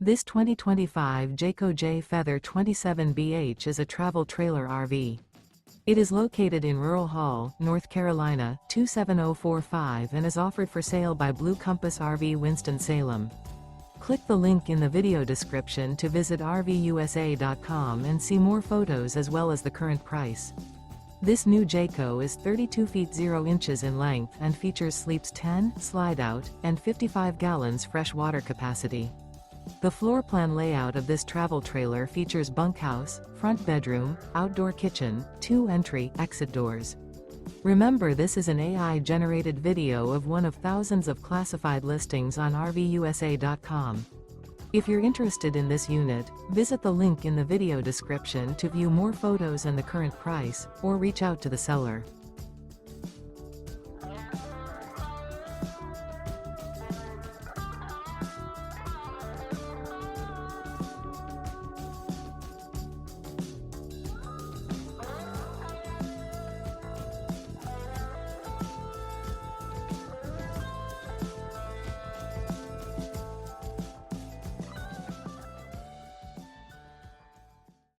This 2025 Jayco Jay Feather 27BH is a travel trailer RV. It is located in Rural Hall, North Carolina, 27045 and is offered for sale by Blue Compass RV Winston, Salem. Click the link in the video description to visit RVUSA.com and see more photos as well as the current price. This new Jayco is 32 feet 0 inches in length and features sleeps 10, slide-out, and 55 gallons fresh water capacity. The floor plan layout of this travel trailer features bunkhouse, front bedroom, outdoor kitchen, 2 entry/exit doors. Remember, this is an AI-generated video of one of thousands of classified listings on RVUSA.com. If you're interested in this unit, visit the link in the video description to view more photos and the current price, or reach out to the seller.